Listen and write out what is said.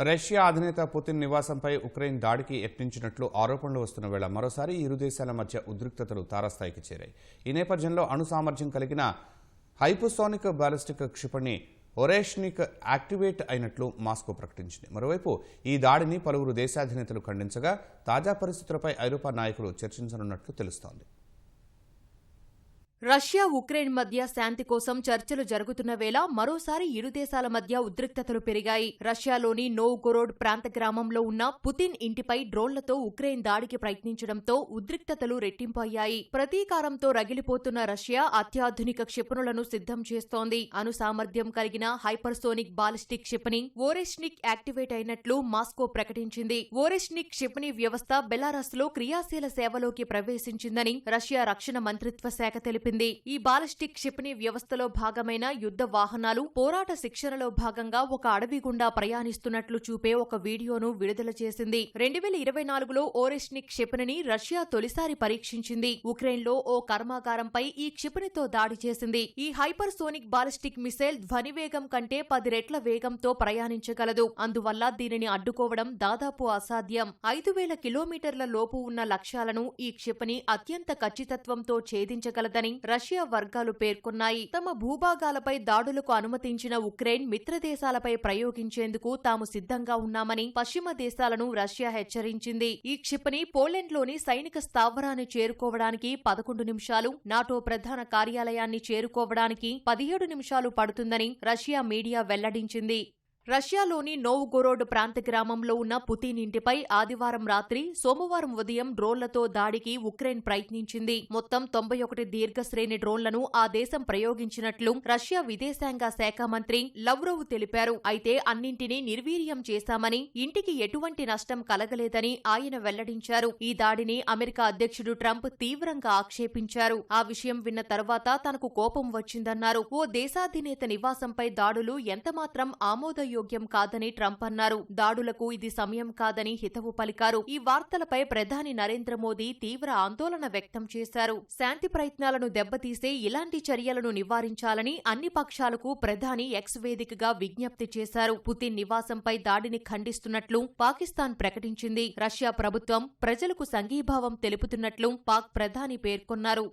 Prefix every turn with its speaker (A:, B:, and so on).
A: Russia అధినేత Putin నివాసంపై Ukraine దాడికి యత్నించినట్లు ఆరోపణలు వస్తున్న వేళ మరోసారి ఇరు దేశాల మధ్య ఉద్రిక్తతలు తారస్థాయికి చేరాయి. ఈ నేపథ్యంలో అణు సామర్థ్యం కలిగిన హైపోసోనిక్ బాలిస్టిక్ క్షిపణి ఒరేష్నిక్ యాక్టివేట్ అయినట్లు మాస్కో ప్రకటించింది. మరోవైపు ఈ దాడిని పలువురు దేశాధినేతలు ఖండించగా తాజా పరిస్థితులపై ఐరోపా నాయకులు చర్చించనున్నట్లు తెలుస్తోంది.
B: రష్యా ఉక్రెయిన్ మధ్య శాంతి కోసం చర్చలు జరుగుతున్న వేళ మరోసారి ఇరు దేశాల మధ్య ఉద్రిక్తతలు పెరిగాయి. రష్యాలోని నోవ్గోరోడ్ ప్రాంత గ్రామంలో ఉన్న పుతిన్ ఇంటిపై డ్రోన్లతో ఉక్రెయిన్ దాడికి ప్రయత్నించడంతో ఉద్రిక్తతలు రెట్టింపు అయ్యాయి. ప్రతీకారంతో రగిలిపోతున్న రష్యా అత్యాధునిక క్షిపణులను సిద్ధం చేస్తోంది. అణు సామర్థ్యం కలిగిన హైపర్సోనిక్ బాలిస్టిక్ క్షిపణి ఓరెష్నిక్ యాక్టివేట్ అయినట్లు మాస్కో ప్రకటించింది. ఓరెష్నిక్ క్షిపణి వ్యవస్థ బెలారస్లో క్రియాశీల సేవలోకి ప్రవేశించిందని రష్యా రక్షణ మంత్రిత్వ శాఖ తెలిపింది. ఈ బాలిస్టిక్ క్షిపణి వ్యవస్థలో భాగమైన యుద్ధ వాహనాలు పోరాట శిక్షణలో భాగంగా ఒక అడవి గుండా ప్రయాణిస్తున్నట్లు చూపే ఒక వీడియోను విడుదల చేసింది. 2024లో ఓరెష్నిక్ క్షిపణిని రష్యా తొలిసారి పరీక్షించింది. ఉక్రెయిన్లో ఓ కర్మాగారంపై ఈ క్షిపణితో దాడి చేసింది. ఈ హైపర్సోనిక్ బాలిస్టిక్ మిసైల్ ధ్వనివేగం కంటే 10 రెట్ల వేగంతో ప్రయాణించగలదు. అందువల్ల దీనిని అడ్డుకోవడం దాదాపు అసాధ్యం. 5000 కిలోమీటర్ల లోపు ఉన్న లక్ష్యాలను ఈ క్షిపణి అత్యంత ఖచ్చితత్వంతో ఛేదించగలదని రష్యా వర్గాలు పేర్కొన్నాయి. తమ భూభాగాలపై దాడులకు అనుమతించిన ఉక్రెయిన్ మిత్రదేశాలపై ప్రయోగించేందుకు తాము సిద్ధంగా ఉన్నామని పశ్చిమ దేశాలను రష్యా హెచ్చరించింది. ఈ క్షిపణి పోలెండ్లోని సైనిక స్థావరాన్ని చేరుకోవడానికి 11 నిమిషాలు, నాటో ప్రధాన కార్యాలయాన్ని చేరుకోవడానికి 17 నిమిషాలు పడుతుందని రష్యా మీడియా వెల్లడించింది. రష్యాలోని నోవ్గోరోడ్ ప్రాంత గ్రామంలో ఉన్న పుతిన్ ఇంటిపై ఆదివారం రాత్రి, సోమవారం ఉదయం డ్రోన్లతో దాడికి ఉక్రెయిన్ ప్రయత్నించింది. మొత్తం 91 దీర్ఘశ్రేణి డ్రోన్లను ఆ దేశం ప్రయోగించినట్లు రష్యా విదేశాంగ శాఖ మంత్రి లవ్రోవ్ తెలిపారు. అయితే అన్నింటినీ నిర్వీర్యం చేశామని, ఇంటికి ఎటువంటి నష్టం కలగలేదని ఆయన వెల్లడించారు. ఈ దాడిని అమెరికా అధ్యక్షుడు ట్రంప్ తీవ్రంగా ఆక్షేపించారు. ఆ విషయం విన్న తర్వాత తనకు కోపం వచ్చిందన్నారు. ఓ దేశాధినేత నివాసంపై దాడులు ఎంతమాత్రం ఆమోదయోగ్యం కాదని ట్రంప్ అన్నారు. దాడులకు ఇది సమయం కాదని హితవు పలికారు. ఈ వార్తలపై ప్రధాని నరేంద్ర మోదీ తీవ్ర ఆందోళన వ్యక్తం చేశారు. శాంతి ప్రయత్నాలను దెబ్బతీసే ఇలాంటి చర్యలను నివారించాలని అన్ని పక్షాలకు ప్రధాని ఎక్స్ వేదికగా విజ్ఞప్తి చేశారు. పుతిన్ నివాసంపై దాడిని ఖండిస్తున్నట్లు పాకిస్తాన్ ప్రకటించింది. రష్యా ప్రభుత్వం ప్రజలకు సంఘీభావం తెలుపుతున్నట్లు పాక్ ప్రధాని పేర్కొన్నారు.